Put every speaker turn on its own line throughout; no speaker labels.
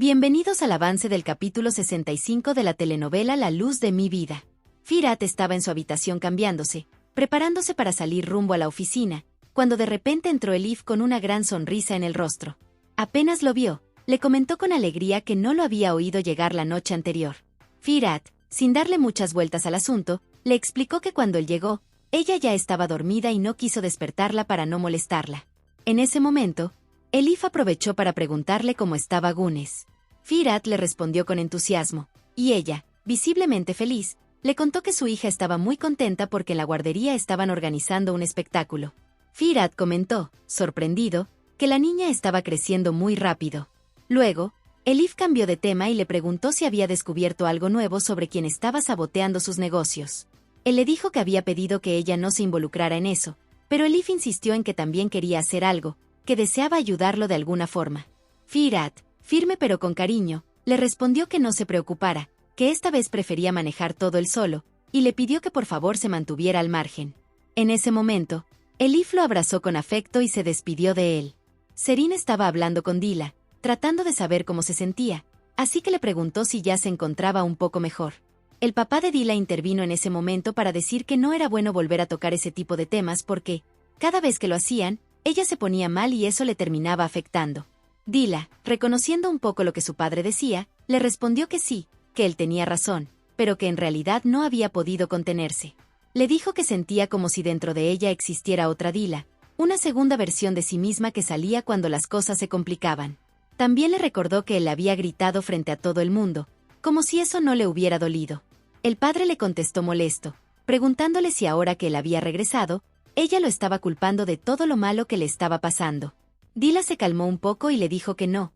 Bienvenidos al avance del capítulo 65 de la telenovela La luz de mi vida. Firat estaba en su habitación cambiándose, preparándose para salir rumbo a la oficina, cuando de repente entró Elif con una gran sonrisa en el rostro. Apenas lo vio, le comentó con alegría que no lo había oído llegar la noche anterior. Firat, sin darle muchas vueltas al asunto, le explicó que cuando él llegó, ella ya estaba dormida y no quiso despertarla para no molestarla. En ese momento, Elif aprovechó para preguntarle cómo estaba Güneş. Firat le respondió con entusiasmo, y ella, visiblemente feliz, le contó que su hija estaba muy contenta porque en la guardería estaban organizando un espectáculo. Firat comentó, sorprendido, que la niña estaba creciendo muy rápido. Luego, Elif cambió de tema y le preguntó si había descubierto algo nuevo sobre quien estaba saboteando sus negocios. Él le dijo que había pedido que ella no se involucrara en eso, pero Elif insistió en que también quería hacer algo, que deseaba ayudarlo de alguna forma. Firat, firme pero con cariño, le respondió que no se preocupara, que esta vez prefería manejar todo él solo, y le pidió que por favor se mantuviera al margen. En ese momento, Elif lo abrazó con afecto y se despidió de él. Zerrin estaba hablando con Dila, tratando de saber cómo se sentía, así que le preguntó si ya se encontraba un poco mejor. El papá de Dila intervino en ese momento para decir que no era bueno volver a tocar ese tipo de temas porque, cada vez que lo hacían, ella se ponía mal y eso le terminaba afectando. Dila, reconociendo un poco lo que su padre decía, le respondió que sí, que él tenía razón, pero que en realidad no había podido contenerse. Le dijo que sentía como si dentro de ella existiera otra Dila, una segunda versión de sí misma que salía cuando las cosas se complicaban. También le recordó que él había gritado frente a todo el mundo, como si eso no le hubiera dolido. El padre le contestó molesto, preguntándole si ahora que él había regresado, ella lo estaba culpando de todo lo malo que le estaba pasando. Dila se calmó un poco y le dijo que no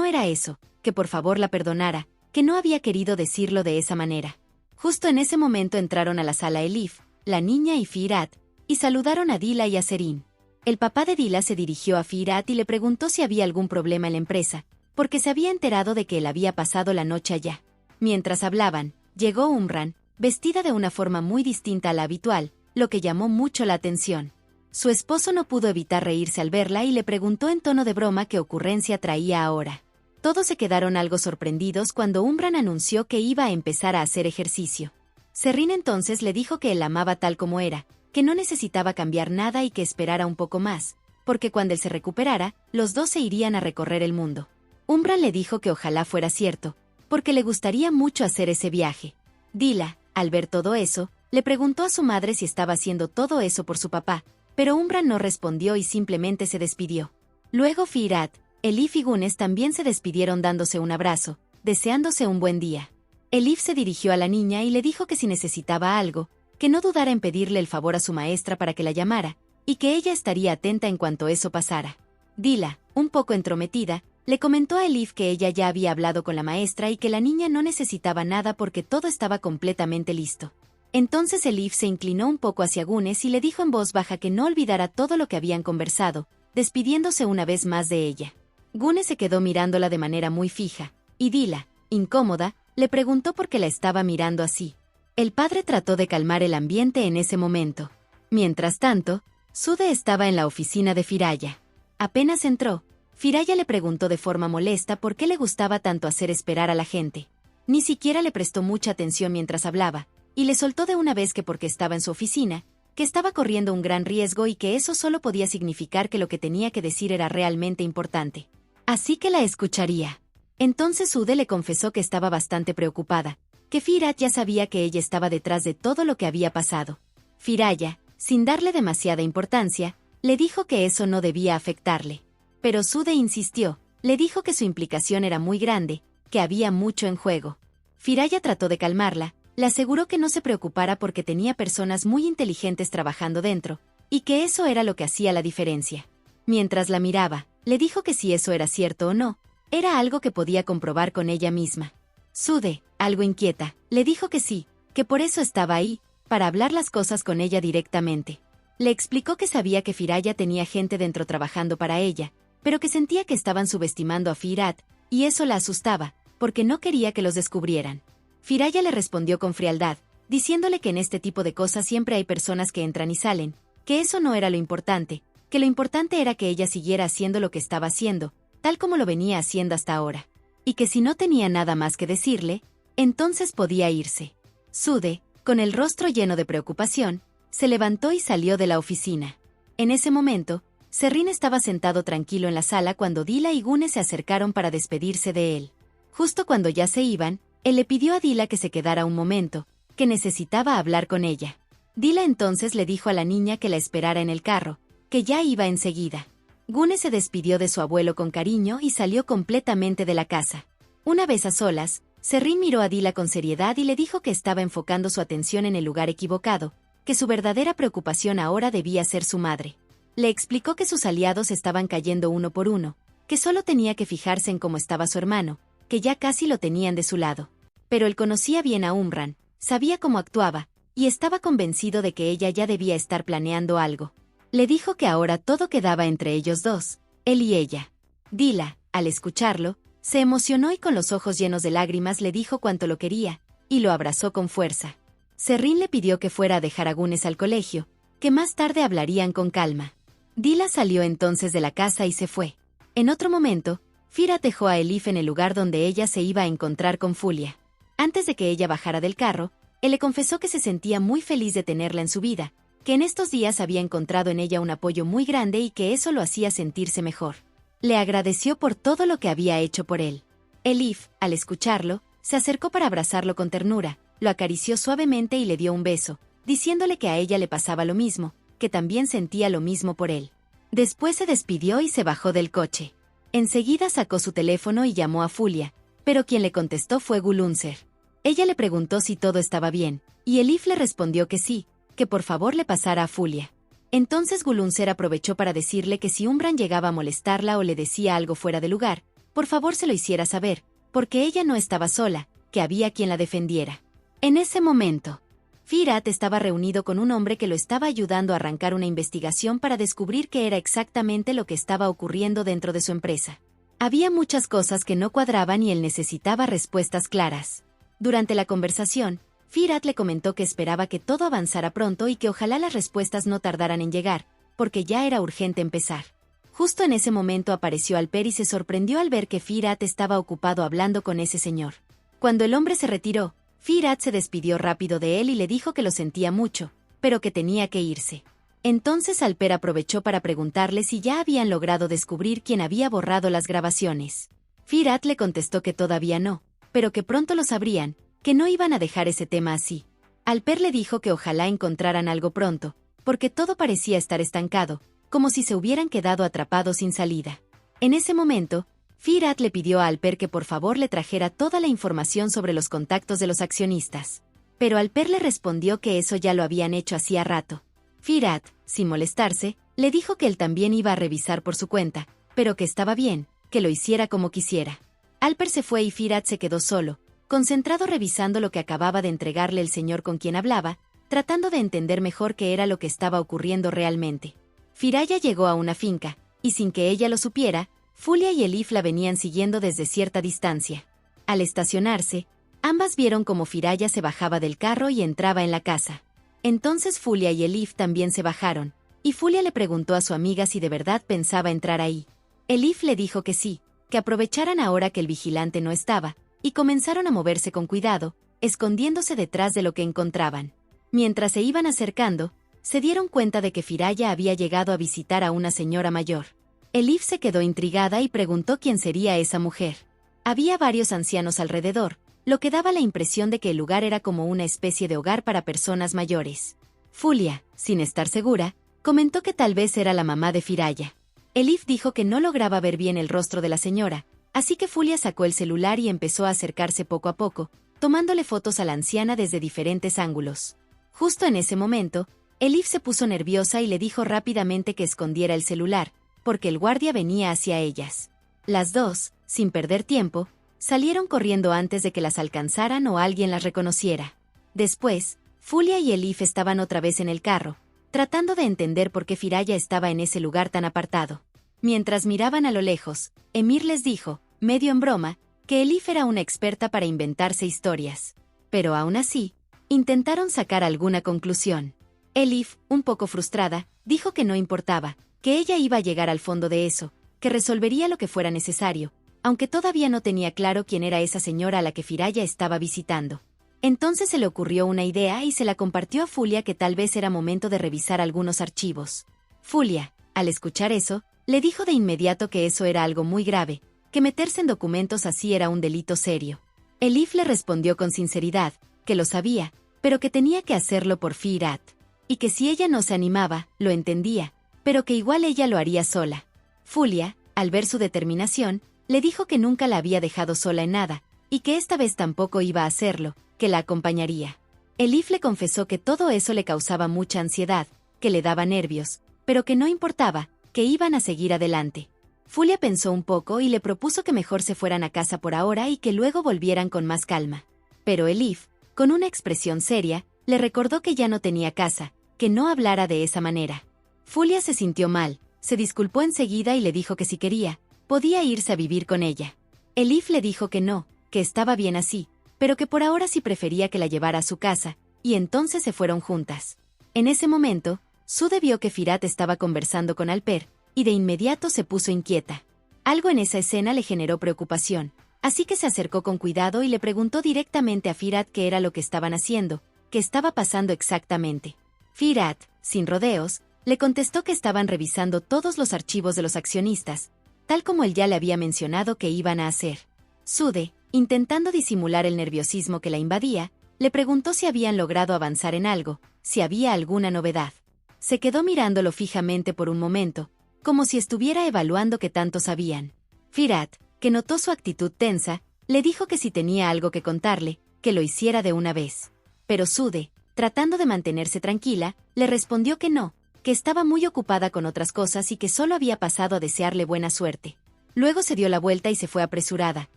era eso, que por favor la perdonara, que no había querido decirlo de esa manera. Justo en ese momento entraron a la sala Elif, la niña y Firat, y saludaron a Dila y a Zerrin. El papá de Dila se dirigió a Firat y le preguntó si había algún problema en la empresa, porque se había enterado de que él había pasado la noche allá. Mientras hablaban, llegó Umran, vestida de una forma muy distinta a la habitual, lo que llamó mucho la atención. Su esposo no pudo evitar reírse al verla y le preguntó en tono de broma qué ocurrencia traía ahora. Todos se quedaron algo sorprendidos cuando Umran anunció que iba a empezar a hacer ejercicio. Zerrin entonces le dijo que él la amaba tal como era, que no necesitaba cambiar nada y que esperara un poco más, porque cuando él se recuperara, los dos se irían a recorrer el mundo. Umran le dijo que ojalá fuera cierto, porque le gustaría mucho hacer ese viaje. Dila, al ver todo eso, le preguntó a su madre si estaba haciendo todo eso por su papá, pero Umran no respondió y simplemente se despidió. Luego Firat, Elif y Güneş también se despidieron dándose un abrazo, deseándose un buen día. Elif se dirigió a la niña y le dijo que si necesitaba algo, que no dudara en pedirle el favor a su maestra para que la llamara, y que ella estaría atenta en cuanto eso pasara. Dila, un poco entrometida, le comentó a Elif que ella ya había hablado con la maestra y que la niña no necesitaba nada porque todo estaba completamente listo. Entonces Elif se inclinó un poco hacia Güneş y le dijo en voz baja que no olvidara todo lo que habían conversado, despidiéndose una vez más de ella. Güneş se quedó mirándola de manera muy fija, y Dila, incómoda, le preguntó por qué la estaba mirando así. El padre trató de calmar el ambiente en ese momento. Mientras tanto, Sude estaba en la oficina de Firaya. Apenas entró, Firaya le preguntó de forma molesta por qué le gustaba tanto hacer esperar a la gente. Ni siquiera le prestó mucha atención mientras hablaba, y le soltó de una vez que porque estaba en su oficina, que estaba corriendo un gran riesgo y que eso solo podía significar que lo que tenía que decir era realmente importante. Así que la escucharía. Entonces Sude le confesó que estaba bastante preocupada, que Firat ya sabía que ella estaba detrás de todo lo que había pasado. Firaya, sin darle demasiada importancia, le dijo que eso no debía afectarle. Pero Sude insistió, le dijo que su implicación era muy grande, que había mucho en juego. Firaya trató de calmarla, le aseguró que no se preocupara porque tenía personas muy inteligentes trabajando dentro, y que eso era lo que hacía la diferencia. Mientras la miraba, le dijo que si eso era cierto o no, era algo que podía comprobar con ella misma. Sude, algo inquieta, le dijo que sí, que por eso estaba ahí, para hablar las cosas con ella directamente. Le explicó que sabía que Firaya tenía gente dentro trabajando para ella, pero que sentía que estaban subestimando a Firat, y eso la asustaba, porque no quería que los descubrieran. Firaya le respondió con frialdad, diciéndole que en este tipo de cosas siempre hay personas que entran y salen, que eso no era lo importante, que lo importante era que ella siguiera haciendo lo que estaba haciendo, tal como lo venía haciendo hasta ahora. y que si no tenía nada más que decirle, entonces podía irse. Sude, con el rostro lleno de preocupación, se levantó y salió de la oficina. En ese momento, Serrín estaba sentado tranquilo en la sala cuando Dila y Gune se acercaron para despedirse de él. Justo cuando ya se iban, él le pidió a Dila que se quedara un momento, que necesitaba hablar con ella. Dila entonces le dijo a la niña que la esperara en el carro, que ya iba enseguida. Gune se despidió de su abuelo con cariño y salió completamente de la casa. Una vez a solas, Serrín miró a Dila con seriedad y le dijo que estaba enfocando su atención en el lugar equivocado, que su verdadera preocupación ahora debía ser su madre. Le explicó que sus aliados estaban cayendo uno por uno, que solo tenía que fijarse en cómo estaba su hermano, que ya casi lo tenían de su lado. Pero él conocía bien a Umran, sabía cómo actuaba, y estaba convencido de que ella ya debía estar planeando algo. Le dijo que ahora todo quedaba entre ellos dos, él y ella. Dila, al escucharlo, se emocionó y con los ojos llenos de lágrimas le dijo cuánto lo quería, y lo abrazó con fuerza. Serrín le pidió que fuera a dejar a Gunes al colegio, que más tarde hablarían con calma. Dila salió entonces de la casa y se fue. En otro momento, Firat dejó a Elif en el lugar donde ella se iba a encontrar con Fulia. Antes de que ella bajara del carro, él le confesó que se sentía muy feliz de tenerla en su vida, que en estos días había encontrado en ella un apoyo muy grande y que eso lo hacía sentirse mejor. Le agradeció por todo lo que había hecho por él. Elif, al escucharlo, se acercó para abrazarlo con ternura, lo acarició suavemente y le dio un beso, diciéndole que a ella le pasaba lo mismo, que también sentía lo mismo por él. Después se despidió y se bajó del coche. Enseguida sacó su teléfono y llamó a Fulia, pero quien le contestó fue Gulunser. Ella le preguntó si todo estaba bien, y Elif le respondió que sí, que por favor le pasara a Fulia. Entonces Gulunser aprovechó para decirle que si Umran llegaba a molestarla o le decía algo fuera de lugar, por favor se lo hiciera saber, porque ella no estaba sola, que había quien la defendiera. En ese momento, Firat estaba reunido con un hombre que lo estaba ayudando a arrancar una investigación para descubrir qué era exactamente lo que estaba ocurriendo dentro de su empresa. Había muchas cosas que no cuadraban y él necesitaba respuestas claras. Durante la conversación, Firat le comentó que esperaba que todo avanzara pronto y que ojalá las respuestas no tardaran en llegar, porque ya era urgente empezar. Justo en ese momento apareció Alper y se sorprendió al ver que Firat estaba ocupado hablando con ese señor. Cuando el hombre se retiró, Firat se despidió rápido de él y le dijo que lo sentía mucho, pero que tenía que irse. Entonces Alper aprovechó para preguntarle si ya habían logrado descubrir quién había borrado las grabaciones. Firat le contestó que todavía no, pero que pronto lo sabrían, que no iban a dejar ese tema así. Alper le dijo que ojalá encontraran algo pronto, porque todo parecía estar estancado, como si se hubieran quedado atrapados sin salida. En ese momento, Firat le pidió a Alper que por favor le trajera toda la información sobre los contactos de los accionistas. Pero Alper le respondió que eso ya lo habían hecho hacía rato. Firat, sin molestarse, le dijo que él también iba a revisar por su cuenta, pero que estaba bien, que lo hiciera como quisiera. Alper se fue y Firat se quedó solo, concentrado revisando lo que acababa de entregarle el señor con quien hablaba, tratando de entender mejor qué era lo que estaba ocurriendo realmente. Firaya llegó a una finca, y sin que ella lo supiera, Fulia y Elif la venían siguiendo desde cierta distancia. Al estacionarse, ambas vieron cómo Firaya se bajaba del carro y entraba en la casa. Entonces Fulia y Elif también se bajaron, y Fulia le preguntó a su amiga si de verdad pensaba entrar ahí. Elif le dijo que sí, que aprovecharan ahora que el vigilante no estaba, y comenzaron a moverse con cuidado, escondiéndose detrás de lo que encontraban. Mientras se iban acercando, se dieron cuenta de que Firaya había llegado a visitar a una señora mayor. Elif se quedó intrigada y preguntó quién sería esa mujer. Había varios ancianos alrededor, lo que daba la impresión de que el lugar era como una especie de hogar para personas mayores. Fulia, sin estar segura, comentó que tal vez era la mamá de Firaya. Elif dijo que no lograba ver bien el rostro de la señora, así que Fulia sacó el celular y empezó a acercarse poco a poco, tomándole fotos a la anciana desde diferentes ángulos. Justo en ese momento, Elif se puso nerviosa y le dijo rápidamente que escondiera el celular, porque el guardia venía hacia ellas. Las dos, sin perder tiempo, salieron corriendo antes de que las alcanzaran o alguien las reconociera. Después, Fulia y Elif estaban otra vez en el carro, tratando de entender por qué Firaya estaba en ese lugar tan apartado. Mientras miraban a lo lejos, Emir les dijo, medio en broma, que Elif era una experta para inventarse historias. Pero aún así, intentaron sacar alguna conclusión. Elif, un poco frustrada, dijo que no importaba, que ella iba a llegar al fondo de eso, que resolvería lo que fuera necesario, aunque todavía no tenía claro quién era esa señora a la que Firaya estaba visitando. Entonces se le ocurrió una idea y se la compartió a Fulia, que tal vez era momento de revisar algunos archivos. Fulia, al escuchar eso, le dijo de inmediato que eso era algo muy grave, que meterse en documentos así era un delito serio. Elif le respondió con sinceridad, que lo sabía, pero que tenía que hacerlo por Firat, y que si ella no se animaba, lo entendía, pero que igual ella lo haría sola. Fulia, al ver su determinación, le dijo que nunca la había dejado sola en nada, y que esta vez tampoco iba a hacerlo, que la acompañaría. Elif le confesó que todo eso le causaba mucha ansiedad, que le daba nervios, pero que no importaba, que iban a seguir adelante. Fulia pensó un poco y le propuso que mejor se fueran a casa por ahora y que luego volvieran con más calma. Pero Elif, con una expresión seria, le recordó que ya no tenía casa, que no hablara de esa manera. Fulia se sintió mal, se disculpó enseguida y le dijo que si quería, podía irse a vivir con ella. Elif le dijo que no, que estaba bien así, pero que por ahora sí prefería que la llevara a su casa, y entonces se fueron juntas. En ese momento, Sude vio que Firat estaba conversando con Alper, y de inmediato se puso inquieta. Algo en esa escena le generó preocupación, así que se acercó con cuidado y le preguntó directamente a Firat qué era lo que estaban haciendo, qué estaba pasando exactamente. Firat, sin rodeos, le contestó que estaban revisando todos los archivos de los accionistas, tal como él ya le había mencionado que iban a hacer. Sude, intentando disimular el nerviosismo que la invadía, le preguntó si habían logrado avanzar en algo, si había alguna novedad. Se quedó mirándolo fijamente por un momento, como si estuviera evaluando qué tanto sabían. Firat, que notó su actitud tensa, le dijo que si tenía algo que contarle, que lo hiciera de una vez. Pero Sude, tratando de mantenerse tranquila, le respondió que no, que estaba muy ocupada con otras cosas y que solo había pasado a desearle buena suerte. Luego se dio la vuelta y se fue apresurada,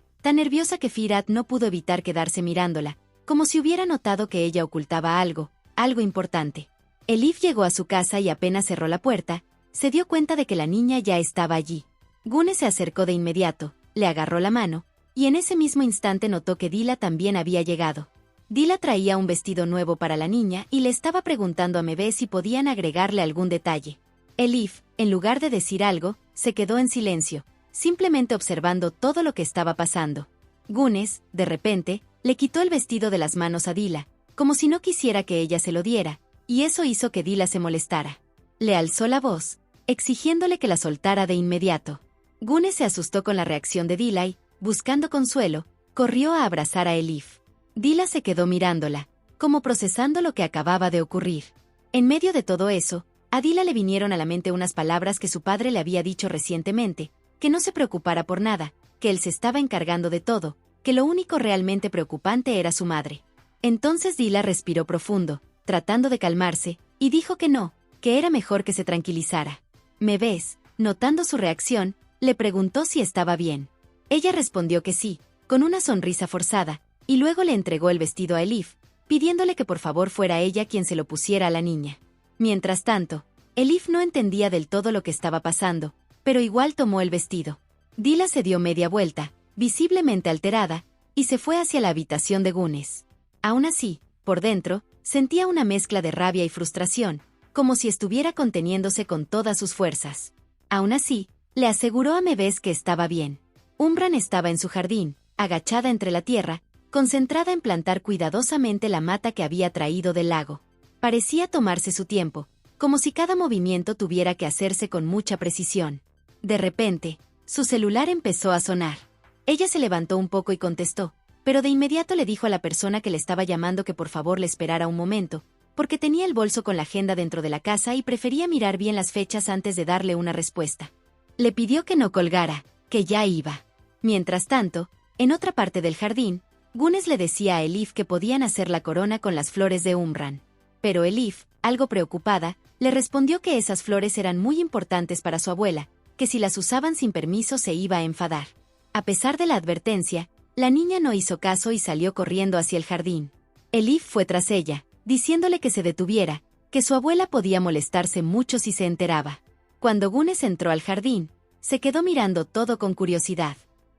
tan nerviosa que Firat no pudo evitar quedarse mirándola, como si hubiera notado que ella ocultaba algo importante. Elif llegó a su casa y apenas cerró la puerta, se dio cuenta de que la niña ya estaba allí. Gune se acercó de inmediato, le agarró la mano, y en ese mismo instante notó que Dila también había llegado. Dila traía un vestido nuevo para la niña y le estaba preguntando a Mebe si podían agregarle algún detalle. Elif, en lugar de decir algo, se quedó en silencio, simplemente observando todo lo que estaba pasando. Gunes, de repente, le quitó el vestido de las manos a Dila, como si no quisiera que ella se lo diera, y eso hizo que Dila se molestara. Le alzó la voz, exigiéndole que la soltara de inmediato. Gunes se asustó con la reacción de Dila y, buscando consuelo, corrió a abrazar a Elif. Dila se quedó mirándola, como procesando lo que acababa de ocurrir. En medio de todo eso, a Dila le vinieron a la mente unas palabras que su padre le había dicho recientemente, que no se preocupara por nada, que él se estaba encargando de todo, que lo único realmente preocupante era su madre. Entonces Dila respiró profundo, tratando de calmarse, y dijo que no, que era mejor que se tranquilizara. ¿Me ves? Notando su reacción, le preguntó si estaba bien. Ella respondió que sí, con una sonrisa forzada, y luego le entregó el vestido a Elif, pidiéndole que por favor fuera ella quien se lo pusiera a la niña. Mientras tanto, Elif no entendía del todo lo que estaba pasando, pero igual tomó el vestido. Dila se dio media vuelta, visiblemente alterada, y se fue hacia la habitación de Gunes. Aún así, por dentro, sentía una mezcla de rabia y frustración, como si estuviera conteniéndose con todas sus fuerzas. Aún así, le aseguró a Mebes que estaba bien. Umbran estaba en su jardín, agachada entre la tierra, concentrada en plantar cuidadosamente la mata que había traído del lago. Parecía tomarse su tiempo, como si cada movimiento tuviera que hacerse con mucha precisión. De repente, su celular empezó a sonar. Ella se levantó un poco y contestó, pero de inmediato le dijo a la persona que le estaba llamando que por favor le esperara un momento, porque tenía el bolso con la agenda dentro de la casa y prefería mirar bien las fechas antes de darle una respuesta. Le pidió que no colgara, que ya iba. Mientras tanto, en otra parte del jardín, Gunes le decía a Elif que podían hacer la corona con las flores de Umbran. Pero Elif, algo preocupada, le respondió que esas flores eran muy importantes para su abuela, que si las usaban sin permiso se iba a enfadar. A pesar de la advertencia, la niña no hizo caso y salió corriendo hacia el jardín. Elif fue tras ella, diciéndole que se detuviera, que su abuela podía molestarse mucho si se enteraba. Cuando Gunes entró al jardín, se quedó mirando todo con curiosidad.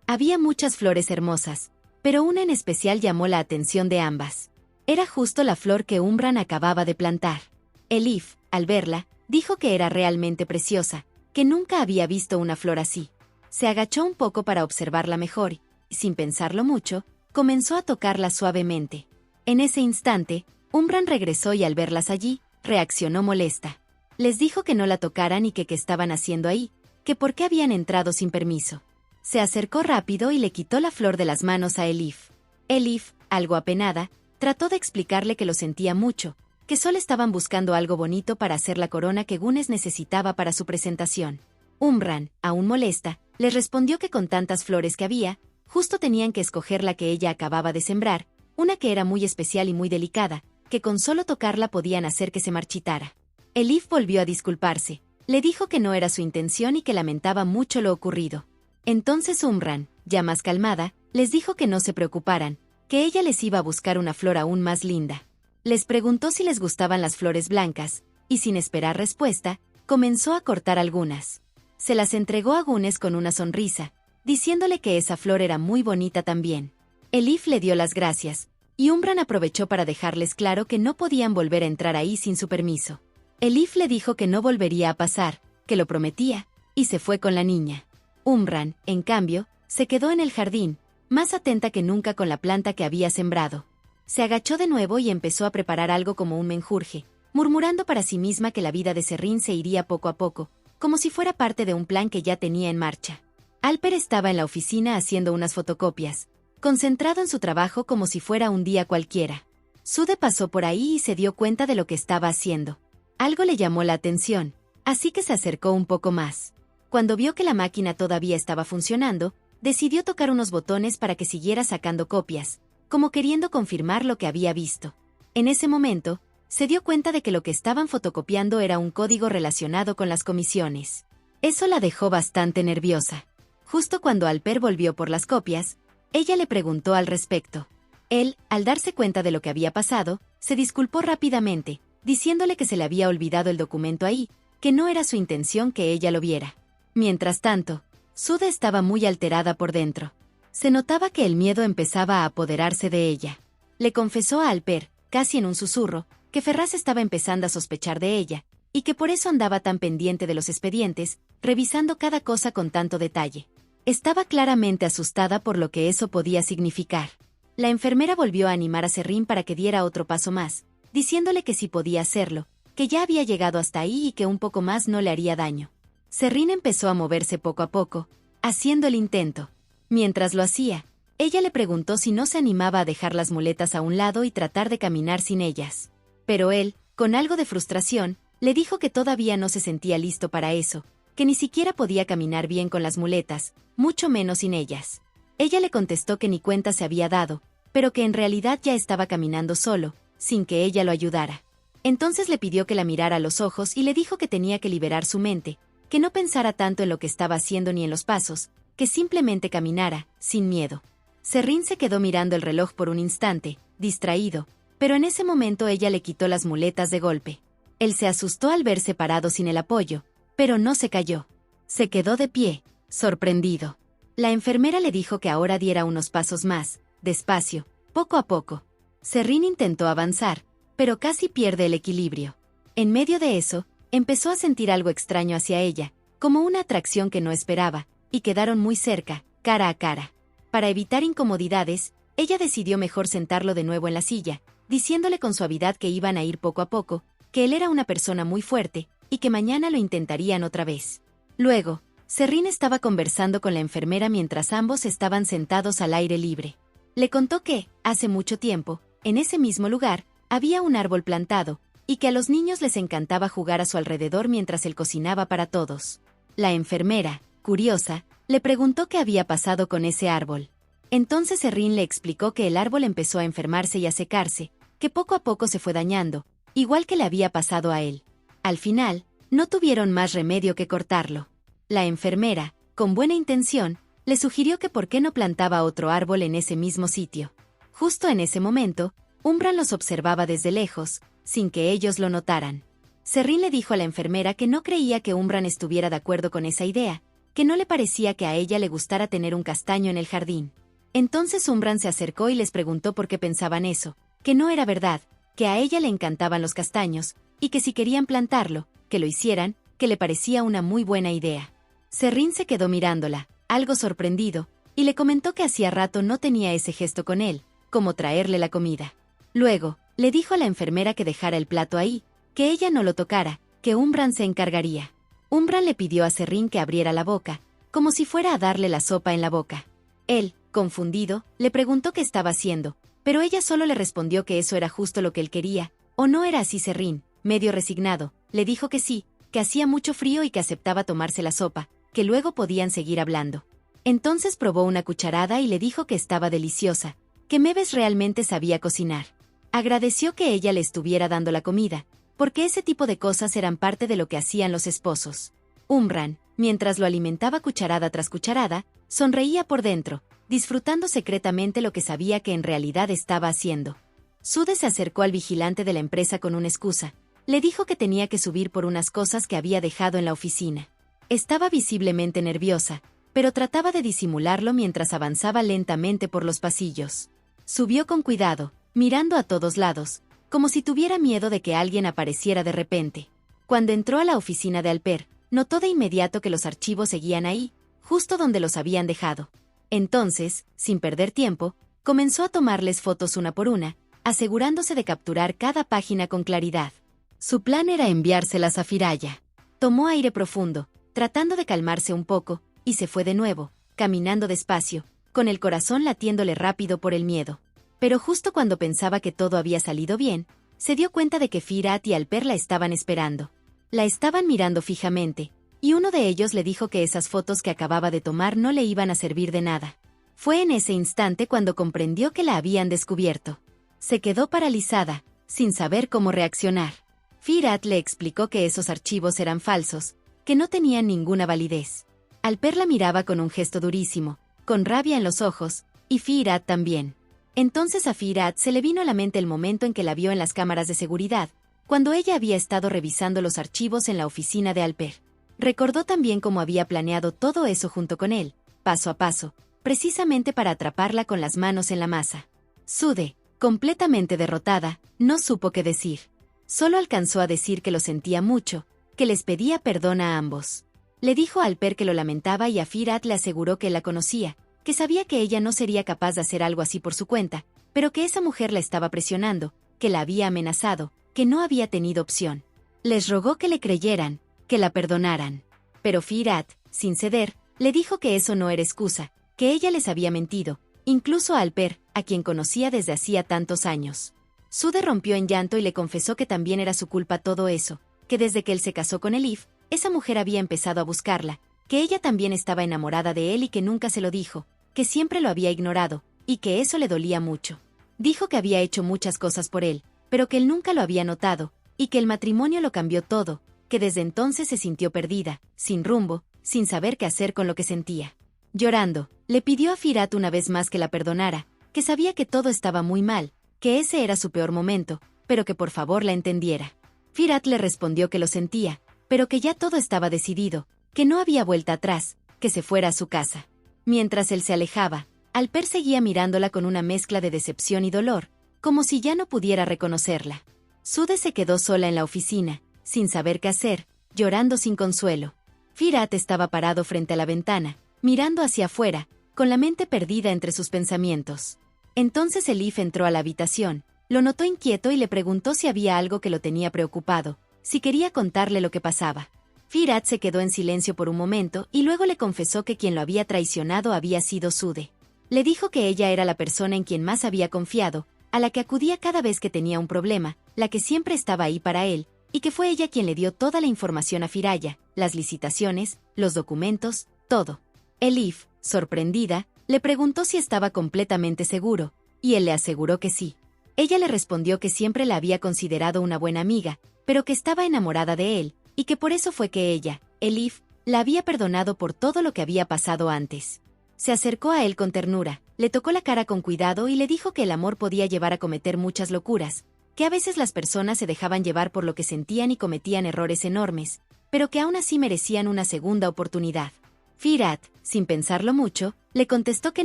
Había muchas flores hermosas, pero una en especial llamó la atención de ambas. Era justo la flor que Umbran acababa de plantar. Elif, al verla, dijo que era realmente preciosa, que nunca había visto una flor así. Se agachó un poco para observarla mejor y, sin pensarlo mucho, comenzó a tocarla suavemente. En ese instante, Umbran regresó y al verlas allí, reaccionó molesta. Les dijo que no la tocaran y que qué estaban haciendo ahí, que por qué habían entrado sin permiso. Se acercó rápido y le quitó la flor de las manos a Elif. Elif, algo apenada, trató de explicarle que lo sentía mucho, que solo estaban buscando algo bonito para hacer la corona que Gunes necesitaba para su presentación. Umbran, aún molesta, les respondió que con tantas flores que había, justo tenían que escoger la que ella acababa de sembrar, una que era muy especial y muy delicada, que con solo tocarla podían hacer que se marchitara. Elif volvió a disculparse, le dijo que no era su intención y que lamentaba mucho lo ocurrido. Entonces Umbran, ya más calmada, les dijo que no se preocuparan, que ella les iba a buscar una flor aún más linda. Les preguntó si les gustaban las flores blancas, y sin esperar respuesta, comenzó a cortar algunas. Se las entregó a Gunes con una sonrisa, diciéndole que esa flor era muy bonita también. Elif le dio las gracias, y Umbran aprovechó para dejarles claro que no podían volver a entrar ahí sin su permiso. Elif le dijo que no volvería a pasar, que lo prometía, y se fue con la niña. Umbran, en cambio, se quedó en el jardín, más atenta que nunca con la planta que había sembrado. Se agachó de nuevo y empezó a preparar algo como un menjurje, murmurando para sí misma que la vida de Serrín se iría poco a poco, como si fuera parte de un plan que ya tenía en marcha. Alper estaba en la oficina haciendo unas fotocopias, concentrado en su trabajo como si fuera un día cualquiera. Sude pasó por ahí y se dio cuenta de lo que estaba haciendo. Algo le llamó la atención, así que se acercó un poco más. Cuando vio que la máquina todavía estaba funcionando, decidió tocar unos botones para que siguiera sacando copias, como queriendo confirmar lo que había visto. En ese momento, se dio cuenta de que lo que estaban fotocopiando era un código relacionado con las comisiones. Eso la dejó bastante nerviosa. Justo cuando Alper volvió por las copias, ella le preguntó al respecto. Él, al darse cuenta de lo que había pasado, se disculpó rápidamente, diciéndole que se le había olvidado el documento ahí, que no era su intención que ella lo viera. Mientras tanto, Sude estaba muy alterada por dentro. Se notaba que el miedo empezaba a apoderarse de ella. Le confesó a Alper, casi en un susurro, que Ferraz estaba empezando a sospechar de ella, y que por eso andaba tan pendiente de los expedientes, revisando cada cosa con tanto detalle. Estaba claramente asustada por lo que eso podía significar. La enfermera volvió a animar a Serrín para que diera otro paso más, diciéndole que sí podía hacerlo, que ya había llegado hasta ahí y que un poco más no le haría daño. Serrín empezó a moverse poco a poco, haciendo el intento. Mientras lo hacía, ella le preguntó si no se animaba a dejar las muletas a un lado y tratar de caminar sin ellas. Pero él, con algo de frustración, le dijo que todavía no se sentía listo para eso, que ni siquiera podía caminar bien con las muletas, mucho menos sin ellas. Ella le contestó que ni cuenta se había dado, pero que en realidad ya estaba caminando solo, sin que ella lo ayudara. Entonces le pidió que la mirara a los ojos y le dijo que tenía que liberar su mente, que no pensara tanto en lo que estaba haciendo ni en los pasos, que simplemente caminara, sin miedo. Serrín se quedó mirando el reloj por un instante, distraído, pero en ese momento ella le quitó las muletas de golpe. Él se asustó al verse parado sin el apoyo, pero no se cayó. Se quedó de pie, sorprendido. La enfermera le dijo que ahora diera unos pasos más, despacio, poco a poco. Serrín intentó avanzar, pero casi pierde el equilibrio. En medio de eso, empezó a sentir algo extraño hacia ella, como una atracción que no esperaba, y quedaron muy cerca, cara a cara. Para evitar incomodidades, ella decidió mejor sentarlo de nuevo en la silla, diciéndole con suavidad que iban a ir poco a poco, que él era una persona muy fuerte, y que mañana lo intentarían otra vez. Luego, Serrín estaba conversando con la enfermera mientras ambos estaban sentados al aire libre. Le contó que, hace mucho tiempo, en ese mismo lugar, había un árbol plantado, y que a los niños les encantaba jugar a su alrededor mientras él cocinaba para todos. La enfermera, curiosa, le preguntó qué había pasado con ese árbol. Entonces Serrín le explicó que el árbol empezó a enfermarse y a secarse, que poco a poco se fue dañando, igual que le había pasado a él. Al final, no tuvieron más remedio que cortarlo. La enfermera, con buena intención, le sugirió que por qué no plantaba otro árbol en ese mismo sitio. Justo en ese momento, Umbran los observaba desde lejos, sin que ellos lo notaran. Serrín le dijo a la enfermera que no creía que Umbran estuviera de acuerdo con esa idea, que no le parecía que a ella le gustara tener un castaño en el jardín. Entonces Umbran se acercó y les preguntó por qué pensaban eso, que no era verdad, que a ella le encantaban los castaños, y que si querían plantarlo, que lo hicieran, que le parecía una muy buena idea. Serrín se quedó mirándola, algo sorprendido, y le comentó que hacía rato no tenía ese gesto con él, como traerle la comida. Luego, le dijo a la enfermera que dejara el plato ahí, que ella no lo tocara, que Umbran se encargaría. Umbran le pidió a Serrín que abriera la boca, como si fuera a darle la sopa en la boca. Él, confundido, le preguntó qué estaba haciendo, pero ella solo le respondió que eso era justo lo que él quería, ¿o no era así? Serrín, medio resignado, le dijo que sí, que hacía mucho frío y que aceptaba tomarse la sopa, que luego podían seguir hablando. Entonces probó una cucharada y le dijo que estaba deliciosa, que Meves realmente sabía cocinar. Agradeció que ella le estuviera dando la comida, porque ese tipo de cosas eran parte de lo que hacían los esposos. Umbran, mientras lo alimentaba cucharada tras cucharada, sonreía por dentro, disfrutando secretamente lo que sabía que en realidad estaba haciendo. Sude se acercó al vigilante de la empresa con una excusa. Le dijo que tenía que subir por unas cosas que había dejado en la oficina. Estaba visiblemente nerviosa, pero trataba de disimularlo mientras avanzaba lentamente por los pasillos. Subió con cuidado, mirando a todos lados, como si tuviera miedo de que alguien apareciera de repente. Cuando entró a la oficina de Alper, notó de inmediato que los archivos seguían ahí, justo donde los habían dejado. Entonces, sin perder tiempo, comenzó a tomarles fotos una por una, asegurándose de capturar cada página con claridad. Su plan era enviárselas a Firaya. Tomó aire profundo, tratando de calmarse un poco, y se fue de nuevo, caminando despacio, con el corazón latiéndole rápido por el miedo. Pero justo cuando pensaba que todo había salido bien, se dio cuenta de que Firat y Alper la estaban esperando. La estaban mirando fijamente, y uno de ellos le dijo que esas fotos que acababa de tomar no le iban a servir de nada. Fue en ese instante cuando comprendió que la habían descubierto. Se quedó paralizada, sin saber cómo reaccionar. Firat le explicó que esos archivos eran falsos, que no tenían ninguna validez. Alper la miraba con un gesto durísimo, con rabia en los ojos, y Firat también. Entonces a Firat se le vino a la mente el momento en que la vio en las cámaras de seguridad, cuando ella había estado revisando los archivos en la oficina de Alper. Recordó también cómo había planeado todo eso junto con él, paso a paso, precisamente para atraparla con las manos en la masa. Sude, completamente derrotada, no supo qué decir. Solo alcanzó a decir que lo sentía mucho, que les pedía perdón a ambos. Le dijo a Alper que lo lamentaba y a Firat le aseguró que la conocía, que sabía que ella no sería capaz de hacer algo así por su cuenta, pero que esa mujer la estaba presionando, que la había amenazado, que no había tenido opción. Les rogó que le creyeran, que la perdonaran. Pero Firat, sin ceder, le dijo que eso no era excusa, que ella les había mentido, incluso a Alper, a quien conocía desde hacía tantos años. Sude rompió en llanto y le confesó que también era su culpa todo eso, que desde que él se casó con Elif, esa mujer había empezado a buscarla, que ella también estaba enamorada de él y que nunca se lo dijo, que siempre lo había ignorado, y que eso le dolía mucho. Dijo que había hecho muchas cosas por él, pero que él nunca lo había notado, y que el matrimonio lo cambió todo, que desde entonces se sintió perdida, sin rumbo, sin saber qué hacer con lo que sentía. Llorando, le pidió a Firat una vez más que la perdonara, que sabía que todo estaba muy mal, que ese era su peor momento, pero que por favor la entendiera. Firat le respondió que lo sentía, pero que ya todo estaba decidido, que no había vuelta atrás, que se fuera a su casa. Mientras él se alejaba, Alper seguía mirándola con una mezcla de decepción y dolor, como si ya no pudiera reconocerla. Sude se quedó sola en la oficina, sin saber qué hacer, llorando sin consuelo. Firat estaba parado frente a la ventana, mirando hacia afuera, con la mente perdida entre sus pensamientos. Entonces Elif entró a la habitación, lo notó inquieto y le preguntó si había algo que lo tenía preocupado, si quería contarle lo que pasaba. Firat se quedó en silencio por un momento y luego le confesó que quien lo había traicionado había sido Sude. Le dijo que ella era la persona en quien más había confiado, a la que acudía cada vez que tenía un problema, la que siempre estaba ahí para él, y que fue ella quien le dio toda la información a Firaya, las licitaciones, los documentos, todo. Elif, sorprendida, le preguntó si estaba completamente seguro, y él le aseguró que sí. Ella le respondió que siempre la había considerado una buena amiga, pero que estaba enamorada de él, y que por eso fue que ella, Elif, la había perdonado por todo lo que había pasado antes. Se acercó a él con ternura, le tocó la cara con cuidado y le dijo que el amor podía llevar a cometer muchas locuras, que a veces las personas se dejaban llevar por lo que sentían y cometían errores enormes, pero que aún así merecían una segunda oportunidad. Firat, sin pensarlo mucho, le contestó que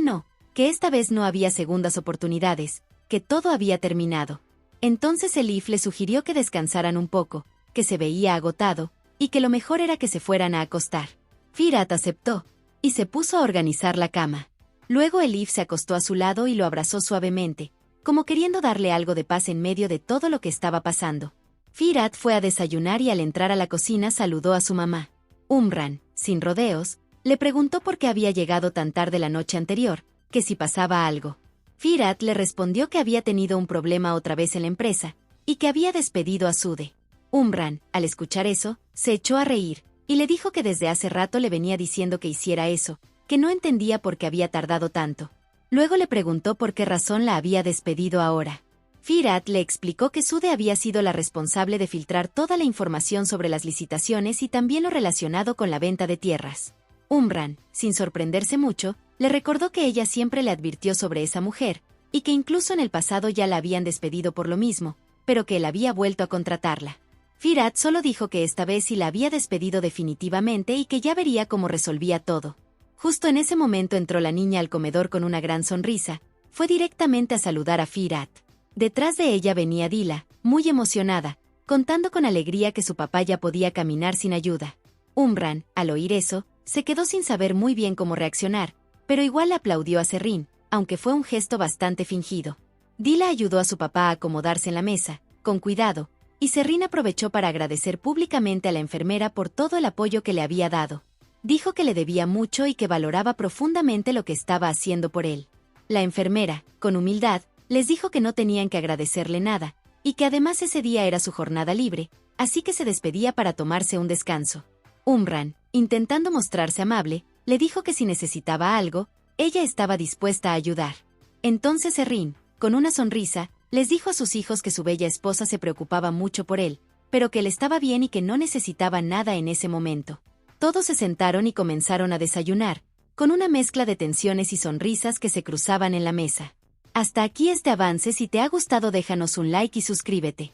no, que esta vez no había segundas oportunidades, que todo había terminado. Entonces Elif le sugirió que descansaran un poco, que se veía agotado, y que lo mejor era que se fueran a acostar. Firat aceptó. y se puso a organizar la cama. Luego Elif se acostó a su lado y lo abrazó suavemente, como queriendo darle algo de paz en medio de todo lo que estaba pasando. Firat fue a desayunar y al entrar a la cocina saludó a su mamá. Umran, sin rodeos, le preguntó por qué había llegado tan tarde la noche anterior, que si pasaba algo. Firat le respondió que había tenido un problema otra vez en la empresa, y que había despedido a Sude. Umran, al escuchar eso, se echó a reír, y le dijo que desde hace rato le venía diciendo que hiciera eso, que no entendía por qué había tardado tanto. Luego le preguntó por qué razón la había despedido ahora. Firat le explicó que Sude había sido la responsable de filtrar toda la información sobre las licitaciones y también lo relacionado con la venta de tierras. Umran, sin sorprenderse mucho, le recordó que ella siempre le advirtió sobre esa mujer, y que incluso en el pasado ya la habían despedido por lo mismo, pero que él había vuelto a contratarla. Firat solo dijo que esta vez sí la había despedido definitivamente y que ya vería cómo resolvía todo. Justo en ese momento entró la niña al comedor con una gran sonrisa. Fue directamente a saludar a Firat. Detrás de ella venía Dila, muy emocionada, contando con alegría que su papá ya podía caminar sin ayuda. Umran, al oír eso, se quedó sin saber muy bien cómo reaccionar, pero igual le aplaudió a Serrín, aunque fue un gesto bastante fingido. Dila ayudó a su papá a acomodarse en la mesa, con cuidado, y Serrín aprovechó para agradecer públicamente a la enfermera por todo el apoyo que le había dado. Dijo que le debía mucho y que valoraba profundamente lo que estaba haciendo por él. La enfermera, con humildad, les dijo que no tenían que agradecerle nada, y que además ese día era su jornada libre, así que se despedía para tomarse un descanso. Umran, intentando mostrarse amable, le dijo que si necesitaba algo, ella estaba dispuesta a ayudar. Entonces Serrín, con una sonrisa, les dijo a sus hijos que su bella esposa se preocupaba mucho por él, pero que él estaba bien y que no necesitaba nada en ese momento. Todos se sentaron y comenzaron a desayunar, con una mezcla de tensiones y sonrisas que se cruzaban en la mesa. Hasta aquí este avance. Si te ha gustado déjanos un like y suscríbete.